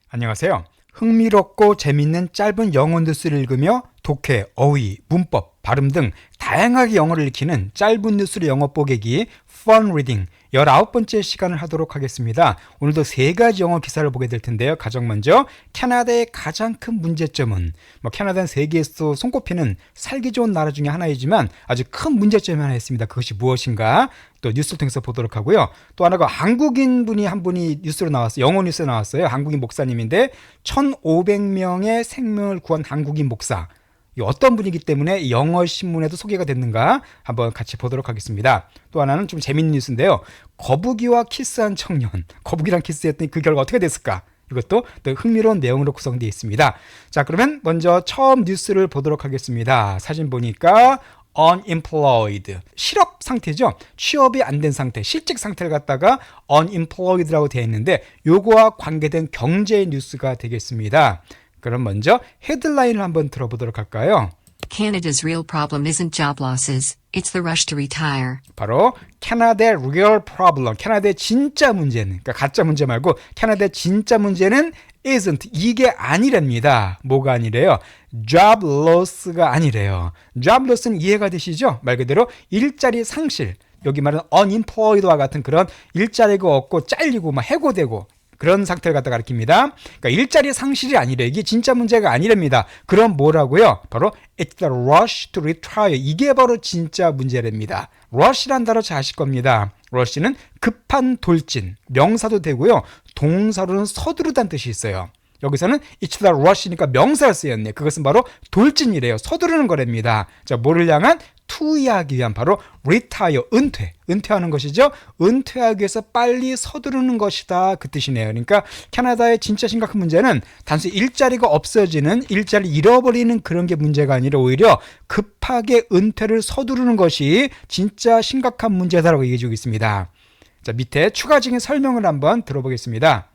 안녕하세요. 흥미롭고 재밌는 짧은 영어 뉴스를 읽으며 독해, 어휘, 문법, 발음 등 다양하게 영어를 익히는 짧은 뉴스의 영어 뽀개기 Fun Reading 19번째 시간을 하도록 하겠습니다. 오늘도 3가지 영어 기사를 보게 될 텐데요. 가장 먼저 캐나다의 가장 큰 문제점은 캐나다는 세계에서 손꼽히는 살기 좋은 나라 중에 하나이지만 아주 큰 문제점이 하나 있습니다. 그것이 무엇인가? 또 뉴스를 통해서 보도록 하고요. 또 하나가 한국인 분이 한 분이 뉴스로 나왔어요. 영어 뉴스에 나왔어요. 한국인 목사님인데 1,500명의 생명을 구한 한국인 목사. 어떤 분이기 때문에 영어 신문에도 소개가 됐는가 한번 같이 보도록 하겠습니다. 또 하나는 좀 재밌는 뉴스인데요. 거북이와 키스한 청년, 거북이랑 키스했더니 그 결과 어떻게 됐을까? 이것도 또 흥미로운 내용으로 구성되어 있습니다. 자, 그러면 먼저 처음 뉴스를 보도록 하겠습니다. 사진 보니까 unemployed, 실업 상태죠. 취업이 안 된 상태, 실직 상태를 갖다가 unemployed라고 되어 있는데 요거와 관계된 경제 뉴스가 되겠습니다. 그럼 먼저 헤드라인을 한번 들어보도록 할까요? Canada's real problem isn't job losses, it's the rush to retire. 바로 캐나다의 real problem, 캐나다의 진짜 문제는, 그러니까 가짜 문제 말고 캐나다의 진짜 문제는 isn't, 이게 아니랍니다. 뭐가 아니래요? job loss가 아니래요. job loss는 이해가 되시죠? 말 그대로 일자리 상실, 여기 말하는 unemployed와 같은 그런 일자리가 없고 잘리고 막 해고되고 그런 상태를 갖다 가리킵니다. 그러니까 일자리 상실이 아니래. 이게 진짜 문제가 아니랍니다. 그럼 뭐라고요? 바로 it's the rush to retire. 이게 바로 진짜 문제랍니다. rush란 단어 잘 아실 겁니다. rush는 급한 돌진, 명사도 되고요. 동사로는 서두르다는 뜻이 있어요. 여기서는 it's the rush니까 명사를 쓰였네. 그것은 바로 돌진이래요. 서두르는 거랍니다. 자, 뭐를 향한? 투이하기 위한 바로 retire, 은퇴하는 것이죠. 은퇴하기 위해서 빨리 서두르는 것이다, 그 뜻이네요. 그러니까 캐나다의 진짜 심각한 문제는 단순히 일자리가 없어지는, 일자리 잃어버리는 그런 게 문제가 아니라 오히려 급하게 은퇴를 서두르는 것이 진짜 심각한 문제다라고 얘기해주고 있습니다. 자, 밑에 추가적인 설명을 한번 들어보겠습니다.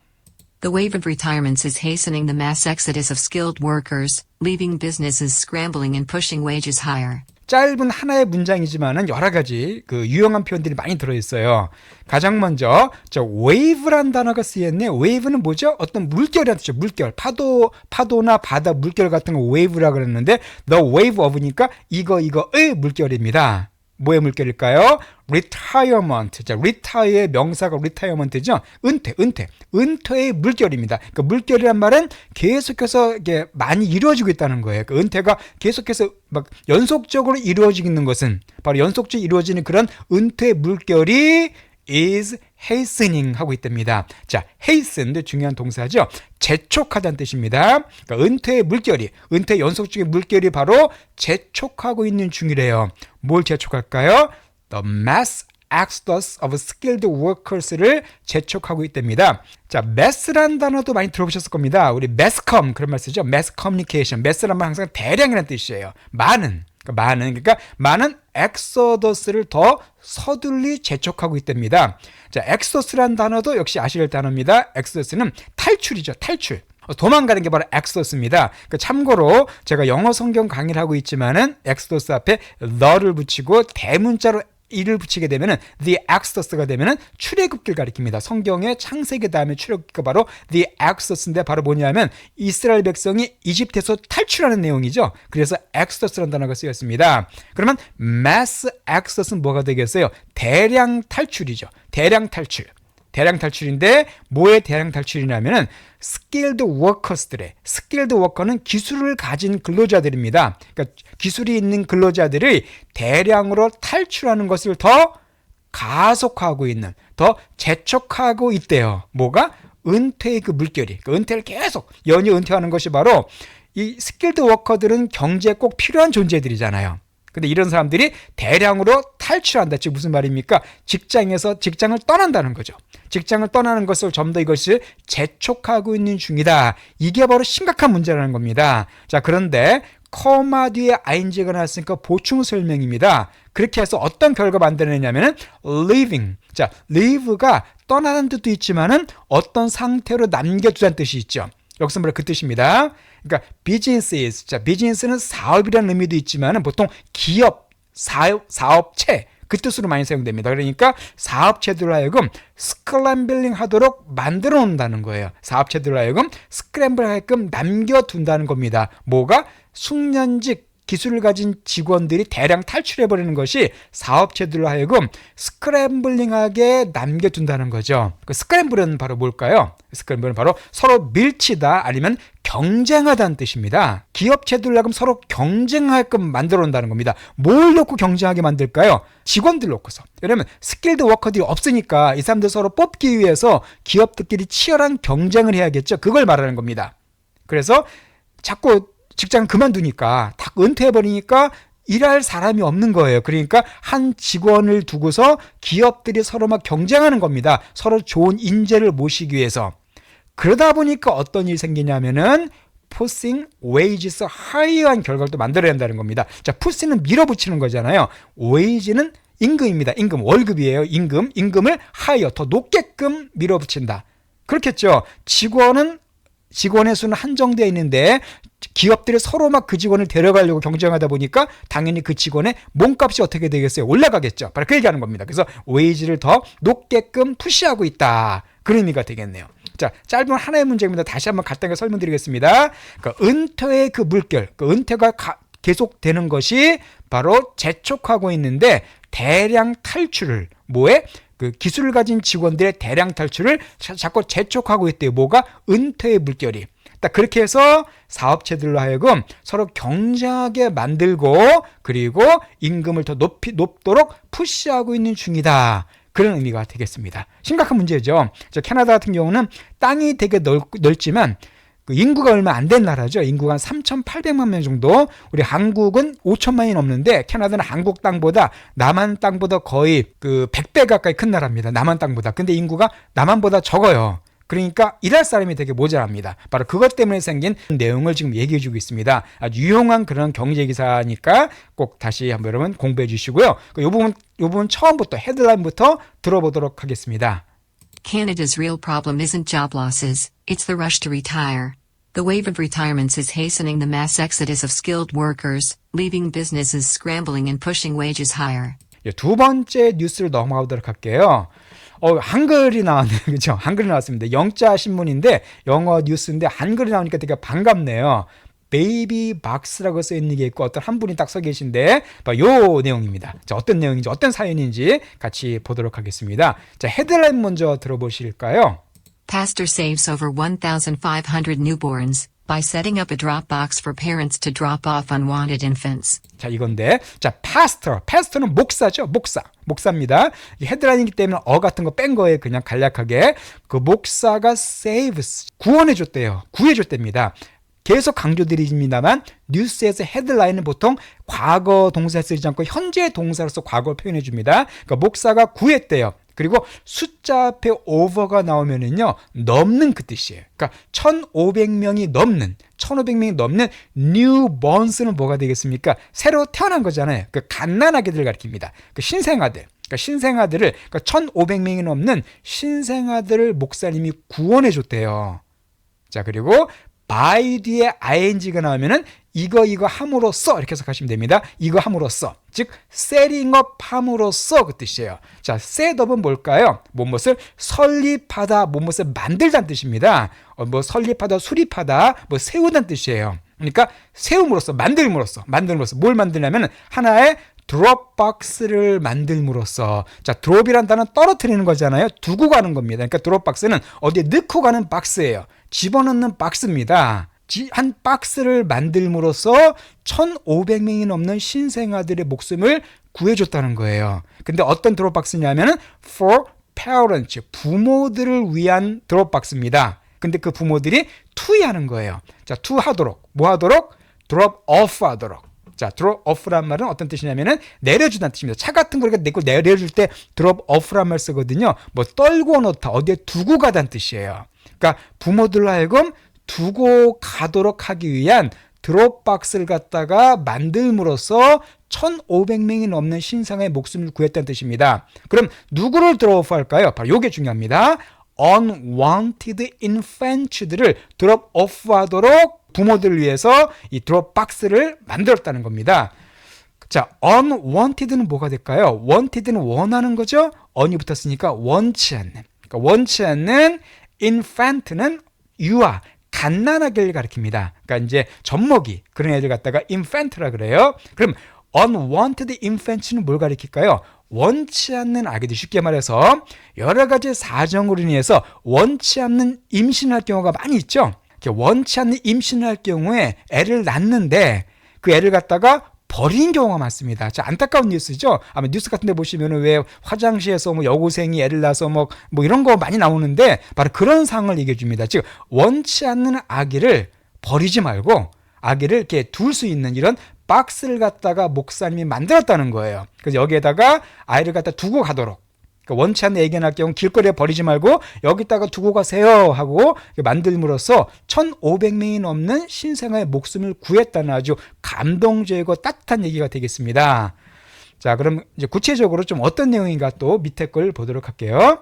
The wave of retirements is hastening the mass exodus of skilled workers, leaving businesses scrambling and pushing wages higher. 짧은 하나의 문장이지만은 여러 가지 그 유용한 표현들이 많이 들어있어요. 가장 먼저 wave란 단어가 쓰였네. wave는 뭐죠? 어떤 물결이란 뜻이죠. 물결, 파도나 바다 물결 같은 거 wave라 그랬는데 the wave of니까 이거의 물결입니다. 뭐의 물결일까요? retirement. 자, retire의 명사가 retirement죠. 은퇴의 물결입니다. 그러니까 물결이란 말은 계속해서 이게 많이 이루어지고 있다는 거예요. 그 은퇴가 계속해서 막 연속적으로 이루어지는 것은 바로 연속적으로 이루어지는 그런 은퇴의 물결이 is hastening 하고 있답니다. 자, hasten도 중요한 동사죠. 재촉하다는 뜻입니다. 그러니까 은퇴의 물결이, 은퇴 연속적인 물결이 바로 재촉하고 있는 중이래요. 뭘 재촉할까요? The mass exodus of skilled workers를 재촉하고 있답니다. 자, mass란 단어도 많이 들어보셨을 겁니다. 우리 masscom 그런 말 쓰죠. mass communication. mass란 말 항상 대량이라는 뜻이에요. 그러니까 많은 엑소더스를 더 서둘리 재촉하고 있답니다. 자, 엑소더스란 단어도 역시 아실 단어입니다. 엑소더스는 탈출이죠. 탈출. 도망가는 게 바로 엑소더스입니다. 그러니까 참고로 제가 영어 성경 강의를 하고 있지만은 엑소더스 앞에 the를 붙이고 대문자로 이를 붙이게 되면은 the exodus가 되면은 출애굽기를 가리킵니다. 성경의 창세기 다음에 출애굽기가 바로 the exodus인데 바로 뭐냐면 이스라엘 백성이 이집트에서 탈출하는 내용이죠. 그래서 exodus라는 단어가 쓰였습니다. 그러면 mass exodus는 뭐가 되겠어요? 대량 탈출이죠. 대량 탈출인데 뭐의 대량 탈출이냐면은 skilled workers들의, skilled worker는 기술을 가진 근로자들입니다. 그러니까 기술이 있는 근로자들이 대량으로 탈출하는 것을 더 가속화하고 있는, 더 재촉하고 있대요. 뭐가? 은퇴의 그 물결이, 그 은퇴를 계속 연이어 은퇴하는 것이 바로 이 skilled worker들은 경제에 꼭 필요한 존재들이잖아요. 근데 이런 사람들이 대량으로 탈출한다. 즉 무슨 말입니까? 직장에서 직장을 떠난다는 거죠. 직장을 떠나는 것을 좀 더 이것을 재촉하고 있는 중이다. 이게 바로 심각한 문제라는 겁니다. 자, 그런데 코마 뒤에 ing가 나왔으니까 보충 설명입니다. 그렇게 해서 어떤 결과 만들어내냐면은 leaving. 자, leave가 떠나는 뜻도 있지만은 어떤 상태로 남겨두자는 뜻이 있죠. 여기서 바로 그 뜻입니다. 그러니까 businesses. 자, business는 사업이라는 의미도 있지만 보통 기업, 사업체 그 뜻으로 많이 사용됩니다. 그러니까 사업체들로 하여금 스크램블링 하도록 만들어 놓는다는 거예요. 사업체들로 하여금 스크램블 하여금 남겨둔다는 겁니다. 뭐가? 숙련직 기술을 가진 직원들이 대량 탈출해버리는 것이 사업체들로 하여금 스크램블링하게 남겨둔다는 거죠. 그 스크램블은 바로 뭘까요? 스크램블은 바로 서로 밀치다 아니면 경쟁하다는 뜻입니다. 기업체들로 하여금 서로 경쟁하게끔 만들어 놓는다는 겁니다. 뭘 놓고 경쟁하게 만들까요? 직원들 놓고서. 왜냐면 스킬드 워커들이 없으니까 이 사람들 서로 뽑기 위해서 기업들끼리 치열한 경쟁을 해야겠죠. 그걸 말하는 겁니다. 그래서 자꾸 직장 그만두니까 다 은퇴해버리니까 일할 사람이 없는 거예요. 그러니까 한 직원을 두고서 기업들이 서로 막 경쟁하는 겁니다. 서로 좋은 인재를 모시기 위해서. 그러다 보니까 어떤 일이 생기냐면은 pushing wages higher한 결과를 또 만들어야 한다는 겁니다. 자, push는 밀어붙이는 거잖아요. wage는 임금입니다. 임금, 월급이에요. 임금을 higher, 더 높게끔 밀어붙인다. 그렇겠죠. 직원의 수는 한정되어 있는데 기업들이 서로 막 그 직원을 데려가려고 경쟁하다 보니까 당연히 그 직원의 몸값이 어떻게 되겠어요? 올라가겠죠. 바로 그 얘기하는 겁니다. 그래서 웨이지를 더 높게끔 푸시하고 있다. 그런 의미가 되겠네요. 자, 짧은 하나의 문제입니다. 다시 한번 간단하게 설명드리겠습니다. 그러니까 은퇴의 그 물결, 그 은퇴가 계속되는 것이 바로 재촉하고 있는데 대량 탈출을 뭐에? 그 기술을 가진 직원들의 대량 탈출을 자꾸 재촉하고 있대요. 뭐가? 은퇴의 물결이. 딱 그렇게 해서 사업체들로 하여금 서로 경쟁하게 만들고 그리고 임금을 더 높도록 푸시하고 있는 중이다. 그런 의미가 되겠습니다. 심각한 문제죠. 캐나다 같은 경우는 땅이 되게 넓지만 그 인구가 얼마 안 된 나라죠. 인구가 한 3,800만 명 정도. 우리 한국은 5천만이 넘는데 캐나다는 한국 땅보다 남한 땅보다 거의 그 100배 가까이 큰 나라입니다. 남한 땅보다. 근데 인구가 남한보다 적어요. 그러니까 일할 사람이 되게 모자랍니다. 바로 그것 때문에 생긴 내용을 지금 얘기해 주고 있습니다. 아주 유용한 그런 경제 기사니까 꼭 다시 한번 여러분 공부해 주시고요. 이 부분 처음부터 헤드라인부터 들어보도록 하겠습니다. Canada's real problem isn't job losses, it's the rush to retire. The wave of retirements is hastening the mass exodus of skilled workers, leaving businesses scrambling and pushing wages higher. 두 번째 뉴스를 넘어가도록 할게요. 한글이 나왔네요. 그죠? 한글이 나왔습니다. 영자 신문인데 영어 뉴스인데 한글이 나오니까 되게 반갑네요. 베이비 박스라고 써 있는 게 있고 어떤 한 분이 딱 써 계신데 요 내용입니다. 자, 어떤 내용인지 어떤 사연인지 같이 보도록 하겠습니다. 자, 헤드라인 먼저 들어보실까요? Pastor saves over 1,500 newborns by setting up a drop box for parents to drop off unwanted infants. 자, 이건데, 자, 파스터는 목사죠. 목사입니다. 헤드라인이기 때문에 같은 거 뺀 거예요. 그냥 간략하게. 그 목사가 saves, 구원해줬대요. 구해줬답니다. 계속 강조드립니다만 뉴스에서 헤드라인은 보통 과거 동사 쓰지 않고 현재 동사로서 과거를 표현해 줍니다. 그러니까 목사가 구했대요. 그리고 숫자 앞에 over가 나오면은요, 넘는 그 뜻이에요. 그러니까 1,500명이 넘는 newborns는 뭐가 되겠습니까? 새로 태어난 거잖아요. 그 갓난아기들을 가리킵니다. 그 신생아들. 그러니까 신생아들을, 그러니까 1,500명이 넘는 신생아들을 목사님이 구원해 줬대요. 자, 그리고 by 뒤에 ing가 나오면은 이거 함으로써 이렇게 해석하시면 됩니다. 이거 함으로써, 즉 setting up 함으로써 그 뜻이에요. 자, set up은 뭘까요? 무엇을 설립하다, 무엇을 만들다는 뜻입니다. 뭐 설립하다, 수립하다, 뭐 세우다는 뜻이에요. 그러니까 세움으로써, 만들므로써 뭘 만들냐면 하나의 드롭박스를 만들므로써. 자, 드롭이란 단어는 떨어뜨리는 거잖아요. 두고 가는 겁니다. 그러니까 드롭박스는 어디에 넣고 가는 박스예요. 집어넣는 박스입니다. 한 박스를 만들므로써 1,500명이 넘는 신생아들의 목숨을 구해줬다는 거예요. 근데 어떤 드롭박스냐면은 for parents, 부모들을 위한 드롭박스입니다. 근데 그 부모들이 투이하는 거예요. 자, 투하도록, 뭐 하도록? 드롭 오프 하도록. 자, 드롭 오프란 말은 어떤 뜻이냐면은 내려주다는 뜻입니다. 차 같은 거 이렇게 내려줄 때 드롭 오프란 말 쓰거든요. 뭐 떨고 놓다, 어디에 두고 가다는 뜻이에요. 그러니까 부모들로 하여금 두고 가도록 하기 위한 드롭박스를 갖다가 만들므로써 1,500명이 넘는 신생아의 목숨을 구했다는 뜻입니다. 그럼 누구를 드롭오프할까요? 바로 이게 중요합니다. unwanted infants들을 드롭오프하도록 부모들을 위해서 이 드롭박스를 만들었다는 겁니다. 자, unwanted는 뭐가 될까요? wanted는 원하는 거죠. on이 붙었으니까 원치 않는. 그러니까 원치 않는 infant는 유아, 갓난아기를 가리킵니다. 그러니까 이제 젖먹이 그런 애들 갖다가 infant라 그래요. 그럼 unwanted infant는 뭘 가리킬까요? 원치 않는 아기들, 쉽게 말해서 여러 가지 사정으로 인해서 원치 않는 임신할 경우가 많이 있죠. 원치 않는 임신할 경우에 애를 낳는데 그 애를 갖다가 버린 경우가 많습니다. 자, 안타까운 뉴스죠. 아마 뉴스 같은 데 보시면 왜 화장실에서 뭐 여고생이 애를 낳아서 뭐 이런 거 많이 나오는데 바로 그런 상황을 얘기해 줍니다. 즉 원치 않는 아기를 버리지 말고 아기를 이렇게 둘 수 있는 이런 박스를 갖다가 목사님이 만들었다는 거예요. 그래서 여기에다가 아이를 갖다 두고 가도록, 그러니까 원치 않는 애기 낳을 경우 길거리에 버리지 말고 여기다가 두고 가세요 하고 만들므로써 1,500명이 넘는 신생아의 목숨을 구했다는 아주 감동적이고 따뜻한 얘기가 되겠습니다. 자, 그럼 이제 구체적으로 좀 어떤 내용인가 또 밑에 걸 보도록 할게요.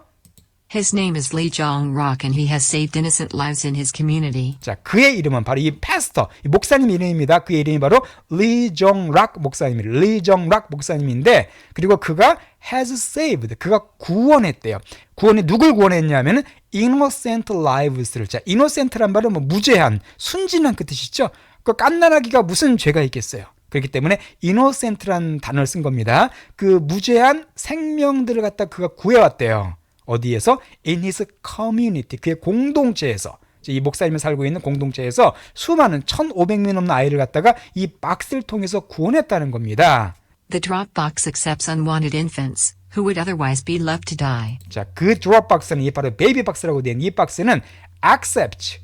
His name is Lee Jong-rak and he has saved innocent lives in his community. 자, 그의 이름은 바로 이 패스터, 이 목사님 이름입니다. 그의 이름이 바로 리 정락 목사님입니다. 리 정락 목사님인데, 그리고 그가 has saved, 그가 구원했대요. 구원이 누굴 구원했냐면 innocent lives를. 자, innocent란 말은 뭐 무죄한, 순진한 그 뜻이죠. 그 갓난아기가 무슨 죄가 있겠어요. 그렇기 때문에 innocent란 단어를 쓴 겁니다. 그 무죄한 생명들을 갖다 그가 구해왔대요. 어디에서? In his community, 그의 공동체에서, 이 목사님이 살고 있는 공동체에서 수많은 1,500명 넘는 아이를 갖다가 이 박스를 통해서 구원했다는 겁니다. The Dropbox accepts unwanted infants who would otherwise be left to die. 자, 그 드롭박스는 이 바로 베이비 박스라고 된 이 박스는 accept,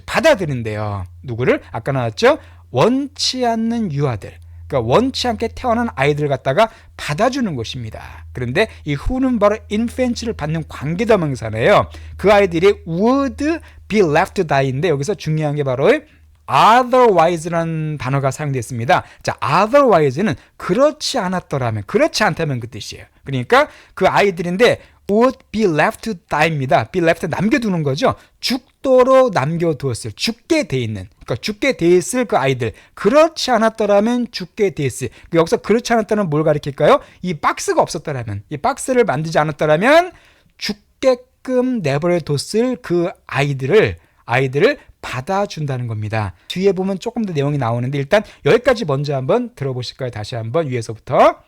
받아들인대요. 누구를? 아까 나왔죠? 원치 않는 유아들. 그러니까 원치 않게 태어난 아이들 갖다가 받아주는 것입니다. 그런데 이 who는 바로 infant를 받는 관계대명사네요. 그 아이들이 would be left to die인데 여기서 중요한 게 바로 otherwise라는 단어가 사용됐습니다. 자, otherwise는 그렇지 않았더라면, 그렇지 않다면 그 뜻이에요. 그러니까 그 아이들인데 would be left to die입니다. be left, 남겨두는 거죠. 죽도록 남겨두었을, 죽게 돼 있는, 그러니까 죽게 돼 있을 그 아이들, 그렇지 않았더라면 죽게 돼 있을. 여기서 그렇지 않았다는 뭘 가리킬까요? 이 박스가 없었더라면, 이 박스를 만들지 않았더라면 죽게끔 내버려뒀을 그 아이들을 받아준다는 겁니다. 뒤에 보면 조금 더 내용이 나오는데 일단 여기까지 먼저 한번 들어보실까요? 다시 한번 위에서부터.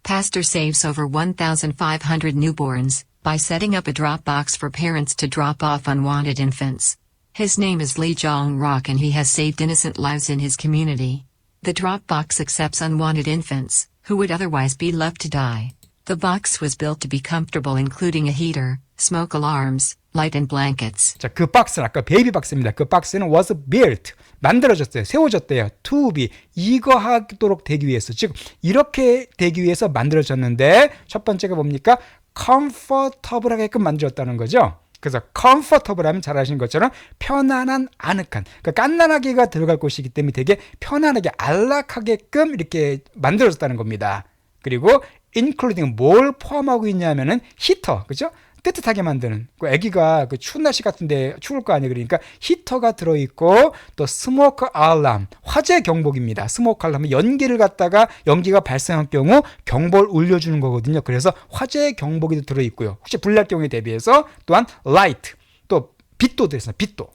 Pastor saves over 1,500 newborns by setting up a drop box for parents to drop off unwanted infants. His name is Lee Jong-rak and he has saved innocent lives in his community. The drop box accepts unwanted infants who would otherwise be left to die. The box was built to be comfortable, including a heater, smoke alarms, light and blankets. 자, 그 박스는 아까 베이비 박스입니다. 그 박스는 was built, 만들어졌어요. 세워졌대요. to be, 이거 하도록 되기 위해서. 즉 이렇게 되기 위해서 만들어졌는데 첫 번째가 뭡니까? comfortable 하게끔 만들었다는 거죠. 그래서 comfortable 하면 잘 아시는 것처럼 편안한, 아늑한, 그러니까 갓난아기가 들어갈 곳이기 때문에 되게 편안하게, 안락하게끔 이렇게 만들어졌다는 겁니다. 그리고 including, 뭘 포함하고 있냐면은 히터, 그죠? 뜨뜻하게 만드는, 그 아기가 그 추운 날씨 같은데 추울 거 아니에요. 그러니까 히터가 들어있고, 또 스모크 알람, 화재 경보기입니다. 스모크 알람은 연기가 발생할 경우 경보를 울려주는 거거든요. 그래서 화재 경보기도 들어있고요. 혹시 불날 경우에 대비해서 또한 라이트, 또 빛도 들어있어요. 빛도.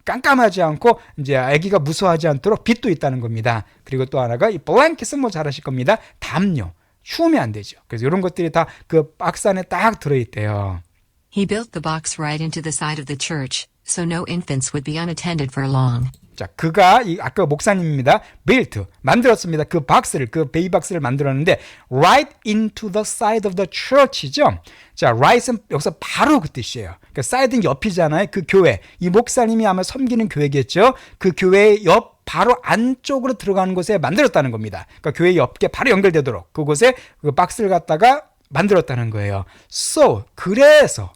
깜깜하지 않고 이제 아기가 무서워하지 않도록 빛도 있다는 겁니다. 그리고 또 하나가 이 블랭킷은 뭐 잘 아실 겁니다. 담요. 추우면 안 되죠. 그래서 이런 것들이 다 그 박스 안에 딱 들어있대요. He built the box right into the side of the church, so no infants would be unattended for long. 자, 그가 아까 목사님입니다. built, 만들었습니다. 그 박스를, 그 베이비 박스를 만들었는데 right into the side of the church이죠. 자, right은 여기서 바로 그 뜻이에요. 그러니까 side는 옆이잖아요. 그 교회, 이 목사님이 아마 섬기는 교회겠죠. 그 교회 옆 바로 안쪽으로 들어가는 곳에 만들었다는 겁니다. 그러니까 교회 옆에 바로 연결되도록 그곳에 그 박스를 갖다가 만들었다는 거예요. So, 그래서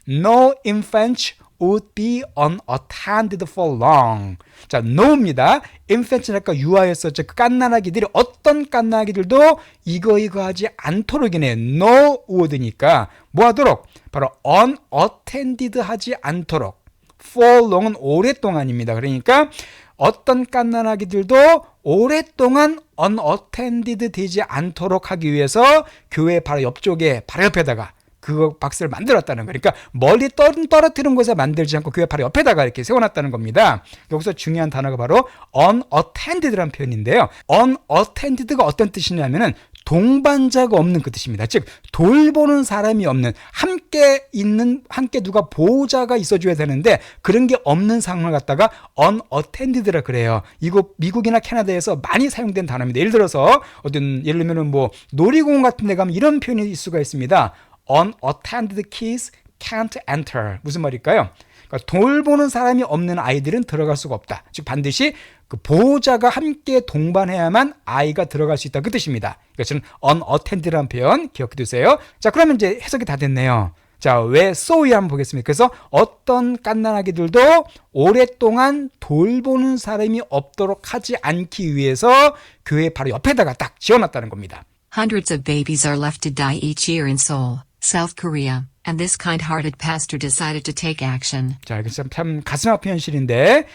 no infant would be unattended for long. 자, no입니다. infant는 아까 유아였었죠. 그 갓난아기들이, 어떤 갓난아기들도 이거 하지 않도록이네요. no would니까 뭐 하도록? 바로 unattended 하지 않도록. for long은 오랫동안입니다. 그러니까 어떤 갓난아기들도 오랫동안 unattended 되지 않도록 하기 위해서 교회 바로 옆쪽에 바로 옆에다가 그 박스를 만들었다는 거예요. 그러니까 멀리 떨어뜨린 곳에 만들지 않고 교회 바로 옆에다가 이렇게 세워놨다는 겁니다. 여기서 중요한 단어가 바로 unattended라는 표현인데요. unattended가 어떤 뜻이냐면은 동반자가 없는 그 뜻입니다. 즉 돌보는 사람이 없는, 함께 누가 보호자가 있어줘야 되는데 그런 게 없는 상황을 갖다가 unattended라 그래요. 이거 미국이나 캐나다에서 많이 사용된 단어입니다. 예를 들어서 예를 들면은 뭐 놀이공원 같은 데 가면 이런 표현이 있을 수가 있습니다. unattended kids can't enter. 무슨 말일까요? 그러니까 돌보는 사람이 없는 아이들은 들어갈 수가 없다. 즉 반드시 그 보호자가 함께 동반해야만 아이가 들어갈 수 있다. 그 뜻입니다. 이것은 unattended라는 표현 기억해 두세요. 자, 그러면 이제 해석이 다 됐네요. 자, 왜 so이 한번 보겠습니다. 그래서 어떤 갓난아기들도 오랫동안 돌보는 사람이 없도록 하지 않기 위해서 교회 바로 옆에다가 딱 지어놨다는 겁니다. Hundreds of babies are left to die each year in Seoul, South Korea, and this kind-hearted pastor decided to take action. 자, 이게 참 가슴 아픈 현실인데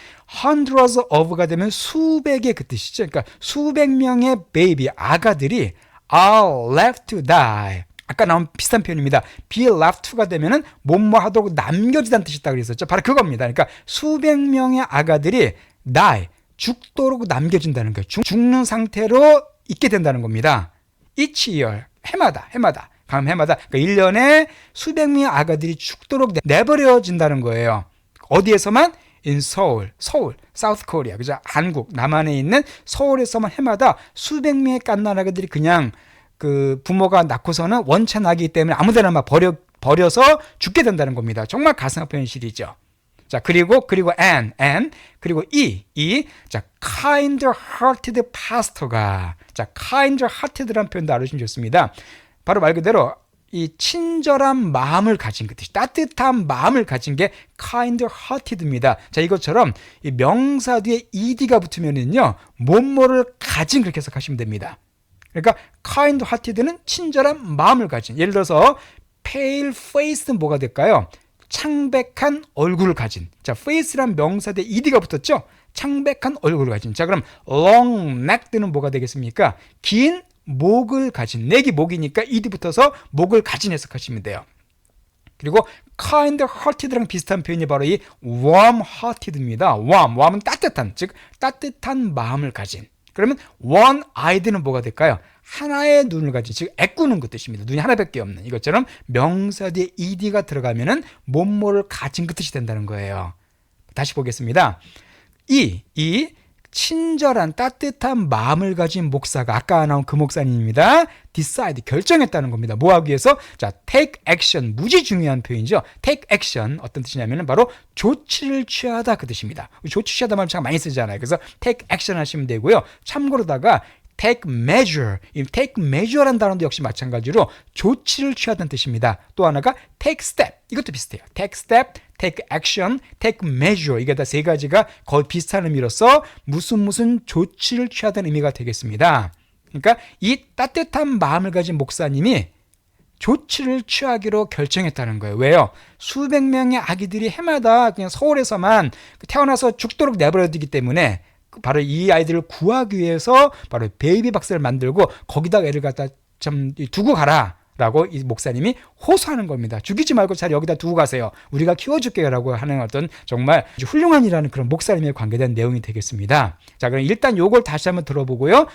hundreds of가 되면 수백의 그 뜻이죠. 그러니까 수백 명의 베이비, 아가들이 are left to die. 아까 나온 비슷한 표현입니다. be left to가 되면은 뭐뭐 하도록 남겨지다는 뜻이 있다고 그랬었죠. 바로 그겁니다. 그러니까 수백 명의 아가들이 die, 죽도록 남겨진다는 거예요. 죽는 상태로 있게 된다는 겁니다. each year, 해마다. 감 해마다. 그러니까 1년에 수백 명의 아가들이 죽도록 내버려진다는 거예요. 어디에서만? in Seoul, South Korea. 그죠? 한국, 남한에 있는 서울에서만 해마다 수백 명의 갓난아가들이 그냥 그 부모가 낳고서는 원체 나기 때문에 아무데나 막 버려서 죽게 된다는 겁니다. 정말 가슴 아픈 현실이죠. 자, 그리고 and 그리고 자, kind-hearted pastor가, 자, kind-hearted라는 표현도 알아주시면 좋습니다. 바로 말 그대로 이 친절한 마음을 가진 그 뜻이, 따뜻한 마음을 가진 게 kind-hearted입니다. 자, 이것처럼 이 명사 뒤에 ed가 붙으면은요, 뭐뭐를 가진 그렇게 해석하시면 됩니다. 그러니까 kind-hearted는 친절한 마음을 가진. 예를 들어서 pale faced는 뭐가 될까요? 창백한 얼굴을 가진. 자, face란 명사 뒤에 ed가 붙었죠? 창백한 얼굴을 가진. 자, 그럼 long neck드는 뭐가 되겠습니까? 긴 목을 가진. neck이 목이니까 ed 붙어서 목을 가진 해석하시면 돼요. 그리고 kind-hearted랑 비슷한 표현이 바로 이 warm-hearted입니다. warm은 따뜻한, 즉 따뜻한 마음을 가진. 그러면 one-eyed는 뭐가 될까요? 하나의 눈을 가진, 즉 애꾸는 그 뜻입니다. 눈이 하나밖에 없는. 이것처럼 명사 뒤에 ed가 들어가면은 뭐뭐를 가진 그 뜻이 된다는 거예요. 다시 보겠습니다. 이 친절한 따뜻한 마음을 가진 목사가, 아까 나온 그 목사님입니다. decide, 결정했다는 겁니다. 뭐 하기 위해서? 자, take action, 무지 중요한 표현이죠. take action, 어떤 뜻이냐면 바로 조치를 취하다 그 뜻입니다. 조치 취하다 말 참 많이 쓰잖아요. 그래서 take action 하시면 되고요. 참고로다가 take measure, 이 take measure란 단어도 역시 마찬가지로 조치를 취하다는 뜻입니다. 또 하나가 take step, 이것도 비슷해요. take step, take action, take measure, 이게 다 세 가지가 거의 비슷한 의미로서 무슨 조치를 취하다는 의미가 되겠습니다. 그러니까 이 따뜻한 마음을 가진 목사님이 조치를 취하기로 결정했다는 거예요. 왜요? 수백 명의 아기들이 해마다 그냥 서울에서만 태어나서 죽도록 내버려두기 때문에 바로 이 아이들을 구하기 위해서 바로 베이비 박스를 만들고 거기다가 애를 갖다 좀 두고 가라 라고 이 목사님이 호소하는 겁니다. 죽이지 말고 잘 여기다 두고 가세요. 우리가 키워줄게요 라고 하는 어떤 정말 훌륭한 일하는 그런 목사님에 관계된 내용이 되겠습니다. 자, 그럼 일단 요걸 다시 한번 들어보고요.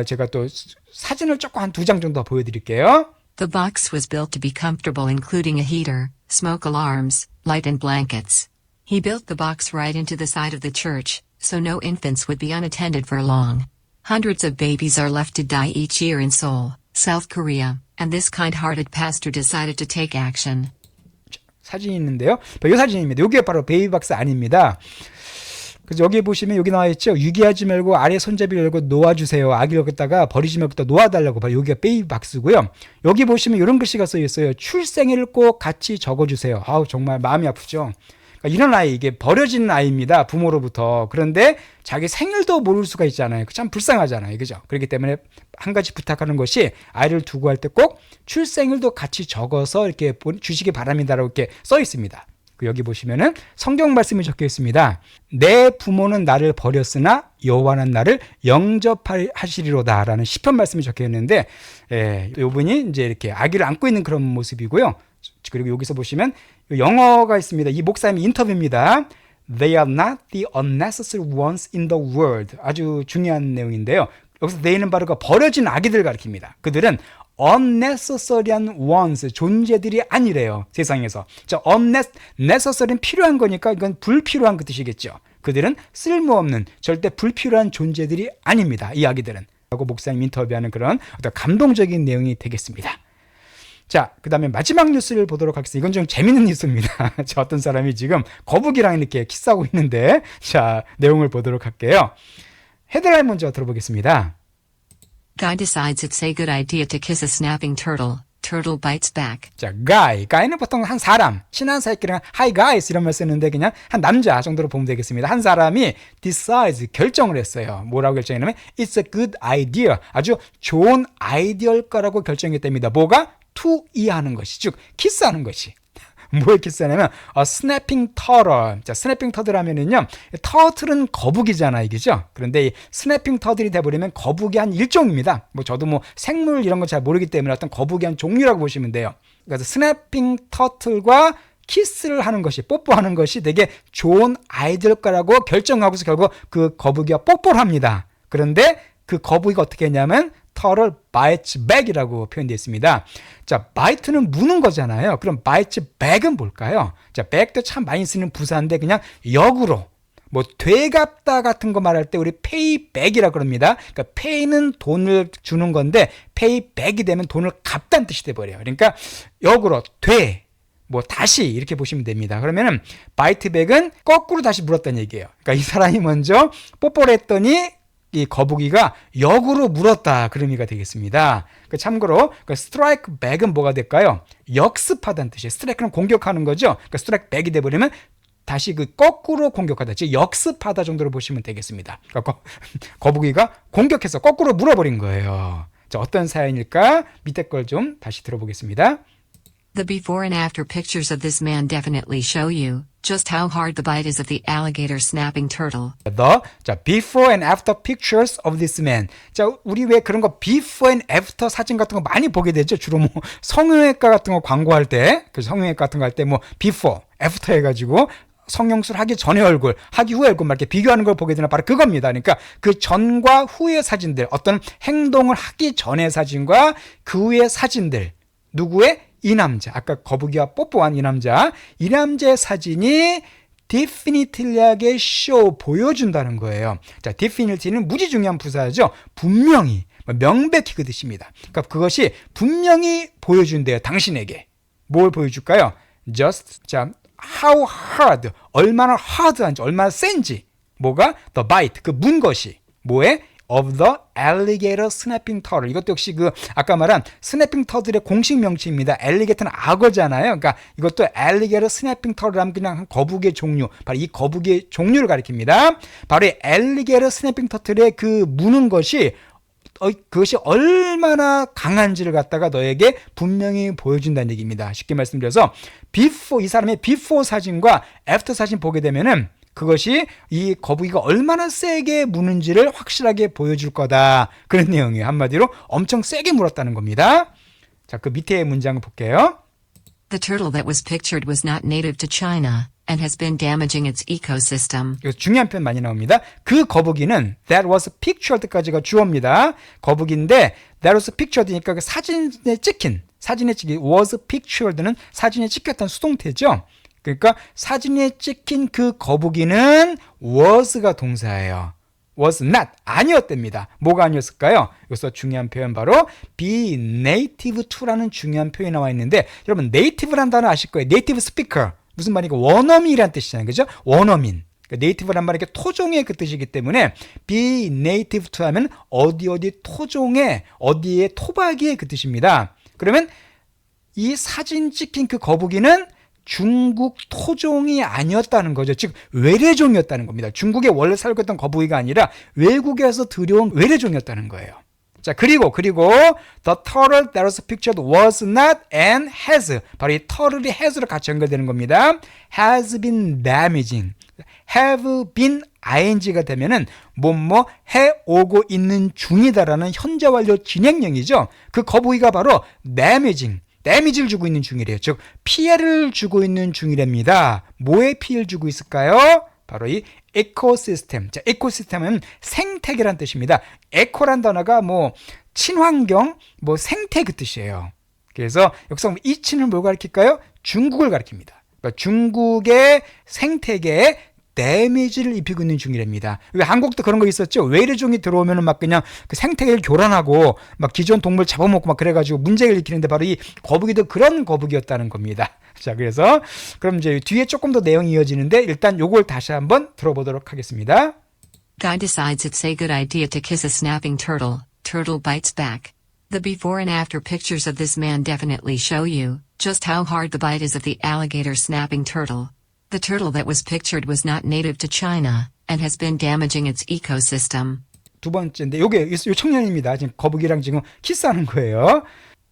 제가 또 사진을 조금 한 2장 정도 보여드릴게요. The box was built to be comfortable, including a heater, smoke alarms, light, and blankets. He built the box right into the side of the church, so no infants would be unattended for long. Hundreds of babies are left to die each year in Seoul, South Korea, and this kind-hearted pastor decided to take action. 사진이 있는데요. 이 사진입니다. 이게 바로 베이비박스 아닙니다. 그래서 여기 보시면 여기 나와 있죠. 유기하지 말고 아래 손잡이 열고 놓아주세요. 아기 여기다가 버리지 말고 또 놓아달라고. 바로 여기가 베이비박스고요. 여기 보시면 이런 글씨가 써 있어요. 출생일 꼭 같이 적어주세요. 아우 정말 마음이 아프죠. 이런 아이, 이게 버려진 아이입니다. 부모로부터. 그런데 자기 생일도 모를 수가 있잖아요. 참 불쌍하잖아요. 그죠? 그렇기 때문에 한 가지 부탁하는 것이 아이를 두고 할 때 꼭 출생일도 같이 적어서 이렇게 주시기 바랍니다라고 이렇게 써 있습니다. 여기 보시면은 성경 말씀이 적혀 있습니다. 내 부모는 나를 버렸으나 여호와는 나를 영접하시리로다 라는 시편 말씀이 적혀 있는데, 이분이 이제 이렇게 아기를 안고 있는 그런 모습이고요. 그리고 여기서 보시면 영어가 있습니다. 이 목사님 인터뷰입니다. They are not the unnecessary ones in the world. 아주 중요한 내용인데요. 여기서 they는 바로 그 버려진 아기들을 가리킵니다. 그들은 unnecessary한 ones, 존재들이 아니래요. 세상에서. unnecessary는 필요한 거니까 이건 불필요한 그 뜻이겠죠. 그들은 쓸모없는, 절대 불필요한 존재들이 아닙니다. 이 아기들은. 하고 목사님 인터뷰하는 그런 어떤 감동적인 내용이 되겠습니다. 자, 그 다음에 마지막 뉴스를 보도록 하겠습니다. 이건 좀 재밌는 뉴스입니다. 자, 어떤 사람이 지금 거북이랑 이렇게 키스하고 있는데, 자, 내용을 보도록 할게요. 헤드라인 먼저 들어보겠습니다. Guy decides it's a good idea to kiss a snapping turtle. Turtle bites back. 자, guy는 보통 한 사람, 친한 사이끼리 hi guys 이런 말 쓰는데 그냥 한 남자 정도로 보면 되겠습니다. 한 사람이 decides, 결정을 했어요. 뭐라고 결정했냐면 it's a good idea, 아주 좋은 아이디어일 거라고 결정했답니다. 뭐가? to 이하는 것이, 즉 키스하는 것이. 뭘 키스하냐면 snapping turtle. 자, snapping turtle 하면은요, 터틀은 거북이잖아, 이게죠. 그런데 이 snapping turtle이 돼버리면 거북이 한 일종입니다. 뭐 저도 뭐 생물 이런 거 잘 모르기 때문에 어떤 거북이 한 종류라고 보시면 돼요. 그래서 snapping turtle과 키스를 하는 것이, 뽀뽀하는 것이 되게 좋은 아이디어일 거라고 결정하고서 결국 그 거북이와 뽀뽀를 합니다. 그런데 그 거북이가 어떻게 했냐면 turtle bites back이라고 표현되어 있습니다. 자, bite는 무는 거잖아요. 그럼 bites back은 뭘까요? 자, back도 참 많이 쓰는 부사인데 그냥 역으로 뭐 되갚다 같은 거 말할 때 우리 pay back이라고 그럽니다. 그러니까 pay는 돈을 주는 건데 pay back이 되면 돈을 갚다는 뜻이 돼버려요. 그러니까 역으로 뭐 다시 이렇게 보시면 됩니다. 그러면은 bite back은 거꾸로 다시 물었다는 얘기예요. 그러니까 이 사람이 먼저 뽀뽀를 했더니 이 거북이가 역으로 물었다, 그런 의미가 되겠습니다. 참고로 strike back은 뭐가 될까요? 역습하다는 뜻이에요. strike는 공격하는 거죠. 그러니까 strike back이 돼버리면 다시 그 거꾸로 공격하다, 즉 역습하다 정도로 보시면 되겠습니다. 그러니까 거북이가 공격해서 거꾸로 물어버린 거예요. 자, 어떤 사연일까? 밑에 걸 좀 다시 들어보겠습니다. The before and after pictures of this man definitely show you just how hard the bite is of the alligator snapping turtle. 자, before and after pictures of this man. 자, 우리 왜 그런 거 before and after 사진 같은 거 많이 보게 되죠? 주로 뭐 성형외과 같은 거 광고할 때, 그 성형외과 같은 거 할 때 뭐 before, after 해가지고 성형술 하기 전의 얼굴, 하기 후의 얼굴 막 이렇게 비교하는 걸 보게 되면 바로 그겁니다. 그러니까 그 전과 후의 사진들, 어떤 행동을 하기 전의 사진과 그 후의 사진들, 누구의? 이 남자, 아까 거북이와 뽀뽀한 이 남자의 사진이 definitely하게 show, 보여준다는 거예요. 자, definity는 무지 중요한 부사죠. 분명히, 명백히 그 뜻입니다. 그러니까 그것이 분명히 보여준대요, 당신에게. 뭘 보여줄까요? just, 자, how hard, 얼마나 hard한지, 얼마나 센지. 뭐가? the bite, 그 문 것이. 뭐에? of the alligator snapping turtle. 이것도 역시 그 아까 말한 스냅핑 터틀의 공식 명칭입니다. alligator는 악어잖아요. 그러니까 이것도 alligator snapping turtle 하면 그냥 거북이의 종류, 바로 이 거북이의 종류를 가리킵니다. 바로 이 alligator snapping turtle의 그 무는 것이 그것이 얼마나 강한지를 갖다가 너에게 분명히 보여준다는 얘기입니다. 쉽게 말씀드려서 before, 이 사람의 before 사진과 after 사진 보게 되면은 그것이 이 거북이가 얼마나 세게 무는지를 확실하게 보여줄 거다, 그런 내용이에요. 한마디로 엄청 세게 물었다는 겁니다. 자, 그 밑에 문장을 볼게요. The turtle that was pictured was not native to China and has been damaging its ecosystem. 이거 중요한 표현 많이 나옵니다. 그 거북이는 that was pictured까지가 주어입니다. 거북인데 that was pictured니까 그 사진에 찍힌 was pictured는 사진에 찍혔던 수동태죠. 그러니까 사진에 찍힌 그 거북이는 was가 동사예요. was not, 아니었답니다. 뭐가 아니었을까요? 여기서 중요한 표현 바로 be native to라는 중요한 표현이 나와 있는데, 여러분 native란 단어 아실 거예요. native speaker. 무슨 말이니까 원어민이란 뜻이잖아요. 그죠? 원어민. 그러니까 native란 말이 토종의 그 뜻이기 때문에 be native to 하면 어디 토종의, 어디의 토박이의 그 뜻입니다. 그러면 이 사진 찍힌 그 거북이는 중국 토종이 아니었다는 거죠. 즉 외래종이었다는 겁니다. 중국에 원래 살고 있던 거북이가 아니라 외국에서 들여온 외래종이었다는 거예요. 자, 그리고 the turtle that was pictured was not and has. 바로 이 turtle이 has로 같이 연결되는 겁니다. has been damaging. have been ing가 되면은 뭐뭐 해오고 있는 중이다라는 현재 완료 진행형이죠. 그 거북이가 바로 damage를 주고 있는 중이래요. 즉 피해를 주고 있는 중이랍니다. 뭐에 피해를 주고 있을까요? 바로 이 에코시스템. 자, 에코시스템은 생태계란 뜻입니다. 에코란 단어가 뭐 친환경, 뭐 생태 그 뜻이에요. 그래서 여기서 이 친을 뭘 가리킬까요? 중국을 가리킵니다. 그러니까 중국의 생태계에 데미지를 입히고 있는 중이랍니다. 왜 한국도 그런 거 있었죠? 외래종이 들어오면은 막 그냥 그 생태계를 교란하고 막 기존 동물 잡아먹고 막 그래가지고 문제를 일으키는데 바로 이 거북이도 그런 거북이였다는 겁니다. 자, 그래서 그럼 이제 뒤에 조금 더 내용이 이어지는데 일단 요걸 다시 한번 들어보도록 하겠습니다. Guy decides it's a good idea to kiss a snapping turtle. Turtle bites back. The before and after pictures of this man definitely show you just how hard the bite is of the alligator snapping turtle. The turtle that was pictured was not native to China and has been damaging its ecosystem. 두 번째인데 요게 요 청년입니다. 지금 거북이랑 지금 키스하는 거예요.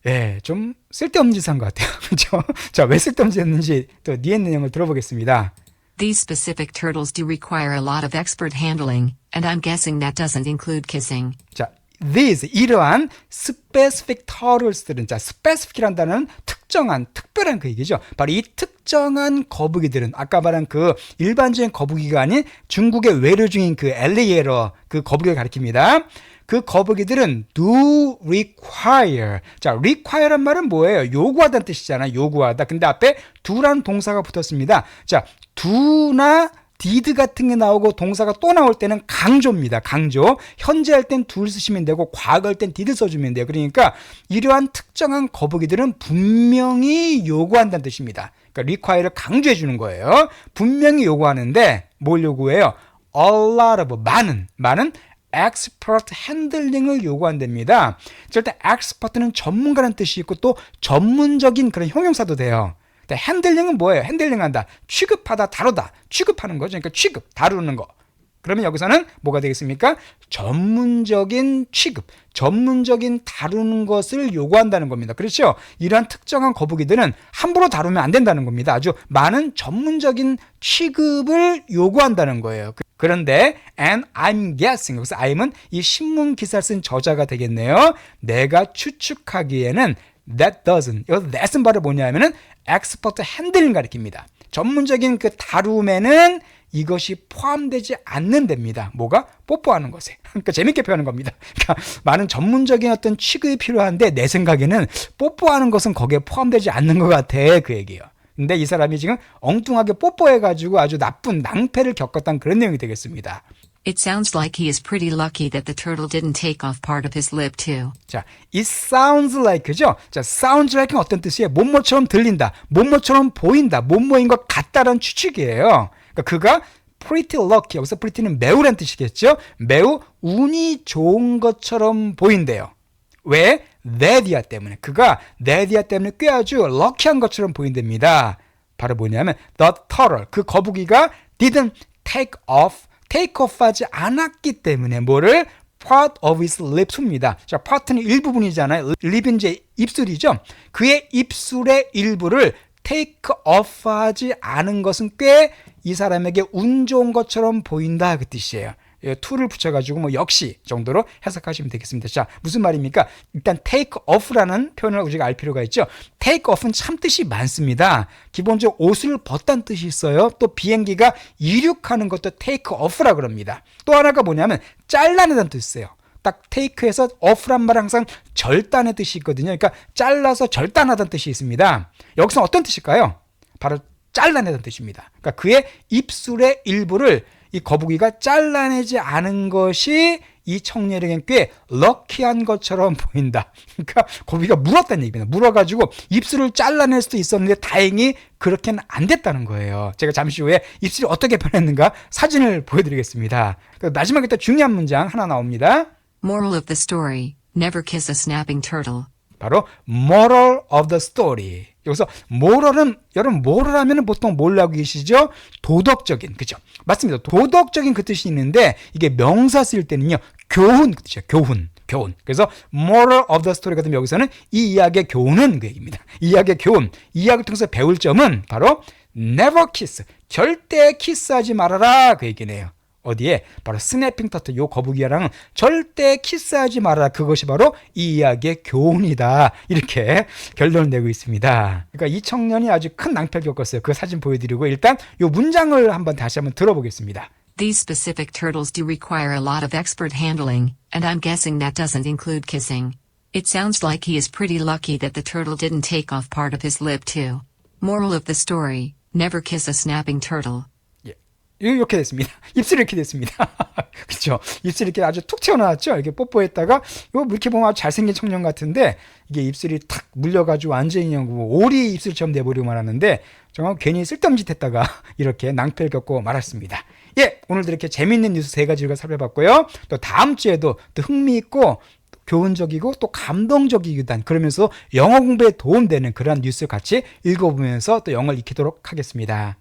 예, 좀 쓸데없는 짓 한 것 같아요. 그렇죠? 자, 왜 쓸데없는 짓 했는지 또 뒤에 내용을 들어보겠습니다. These specific turtles do require a lot of expert handling, and I'm guessing that doesn't include kissing. 자, these 이러한 specific turtles들은 자, specific이란 단어는 특정한, 특별한 그 얘기죠. 바로 이 특정한 거북이들은 아까 말한 그 일반적인 거북이가 아닌 중국의 외래종인 그 엘리게이터 그 거북이를 가리킵니다. 그 거북이들은 do require. 자, require란 말은 뭐예요? 요구하다는 뜻이잖아요. 요구하다. 근데 앞에 do라는 동사가 붙었습니다. 자, do나 did 같은 게 나오고 동사가 또 나올 때는 강조입니다. 강조. 현재 할 땐 do를 쓰시면 되고 과거 할 땐 did 써주면 돼요. 그러니까 이러한 특정한 거북이들은 분명히 요구한다는 뜻입니다. 그러니까 require를 강조해 주는 거예요. 분명히 요구하는데 뭘 요구해요? A lot of 많은 expert handling을 요구한답니다. 일단 expert는 전문가라는 뜻이 있고 또 전문적인 그런 형용사도 돼요. 핸들링은 뭐예요? 핸들링한다. 취급하다, 다루다. 취급하는 거죠. 그러니까 취급, 다루는 거. 그러면 여기서는 뭐가 되겠습니까? 전문적인 취급, 전문적인 다루는 것을 요구한다는 겁니다. 그렇죠? 이러한 특정한 거북이들은 함부로 다루면 안 된다는 겁니다. 아주 많은 전문적인 취급을 요구한다는 거예요. 그런데 and I'm guessing 여기서 I'은 이 신문 기사를 쓴 저자가 되겠네요. 내가 추측하기에는 that doesn't. 여기서 that은 바로 뭐냐면은 expert handling 가리킵니다. 전문적인 그 다룸에는 이것이 포함되지 않는답니다. 뭐가? 뽀뽀하는 것에. 그러니까 재밌게 표현하는 겁니다. 그러니까 많은 전문적인 어떤 취급이 필요한데 내 생각에는 뽀뽀하는 것은 거기에 포함되지 않는 것 같아. 그 얘기예요. 근데 이 사람이 지금 엉뚱하게 뽀뽀해가지고 아주 나쁜 낭패를 겪었다는 그런 내용이 되겠습니다. It sounds like he is pretty lucky that the turtle didn't take off part of his lip too. 자, it sounds like죠. 자, sounds like는 어떤 뜻이에요? 뭐뭐처럼 들린다, 뭐뭐처럼 보인다, 뭐뭐인 것 같다라는 추측이에요. 그러니까 그가 pretty lucky, 여기서 pretty는 매우란 뜻이겠죠. 매우 운이 좋은 것처럼 보인대요. 왜? 네디아 때문에. 그가 네디아 때문에 꽤 아주 럭키한 것처럼 보인답니다. 바로 뭐냐면 the turtle, 그 거북이가 didn't take off 하지 않았기 때문에 뭐를? part of his lips입니다. 자, part는 일부분이잖아요. lip은 이제 입술이죠. 그의 입술의 일부를 take off 하지 않은 것은 꽤 이 사람에게 운 좋은 것처럼 보인다 그 뜻이에요. to를 붙여가지고 뭐 역시 정도로 해석하시면 되겠습니다. 자, 무슨 말입니까? 일단 take off라는 표현을 우리가 알 필요가 있죠. take off는 참 뜻이 많습니다. 기본적으로 옷을 벗다는 뜻이 있어요. 또 비행기가 이륙하는 것도 take off라 그럽니다. 또 하나가 뭐냐면 잘라내다는 뜻이 있어요. 딱 take에서 off란 말은 항상 절단의 뜻이 있거든요. 그러니까 잘라서 절단하다는 뜻이 있습니다. 여기서 어떤 뜻일까요? 바로 잘라내다는 뜻입니다. 그러니까 그의 입술의 일부를 이 거북이가 잘라내지 않은 것이 이 청년에겐 꽤 럭키한 것처럼 보인다. 그러니까 거북이가 물었다는 얘기입니다. 물어가지고 입술을 잘라낼 수도 있었는데 다행히 그렇게는 안 됐다는 거예요. 제가 잠시 후에 입술이 어떻게 변했는가 사진을 보여드리겠습니다. 마지막에 또 중요한 문장 하나 나옵니다. Moral of the story: Never kiss a snapping turtle. 바로 moral of the story. 여기서 moral은 여러분 moral 하면은 보통 뭘 하고 계시죠? 도덕적인, 그죠? 맞습니다. 도덕적인 그 뜻이 있는데 이게 명사 쓸 때는요 교훈 그 뜻이에요. 교훈. 교훈. 그래서 moral of the story가 되면 여기서는 이 이야기의 교훈은 그 얘기입니다. 이 이야기의 교훈, 이 이야기를 통해서 배울 점은 바로 never kiss, 절대 키스하지 말아라 그 얘기네요. 어디에? 바로 스냅핑 터틀, 요 거북이랑 절대 키스하지 말아라. 그것이 바로 이 이야기의 교훈이다. 이렇게 결론을 내고 있습니다. 그러니까 이 청년이 아주 큰 낭패를 겪었어요. 그 사진 보여드리고 일단 요 문장을 다시 한번 들어보겠습니다. These specific turtles do require a lot of expert handling, and I'm guessing that doesn't include kissing. It sounds like he is pretty lucky that the turtle didn't take off part of his lip too. Moral of the story, never kiss a snapping turtle. 이렇게 됐습니다. 입술이 이렇게 됐습니다. 그렇죠? 입술이 이렇게 아주 툭 튀어나왔죠? 이렇게 뽀뽀했다가 이거 이렇게 보면 아주 잘생긴 청년 같은데 이게 입술이 탁 물려가지고 완전히 그냥 오리 입술처럼 돼버리고 말았는데 정말 괜히 쓸데없는 짓 했다가 이렇게 낭패를 겪고 말았습니다. 예, 오늘도 이렇게 재미있는 뉴스 3가지를 살펴봤고요. 또 다음 주에도 또 흥미있고 교훈적이고 또 감동적이기도 한, 그러면서 영어 공부에 도움되는 그런 뉴스 같이 읽어보면서 또 영어를 익히도록 하겠습니다.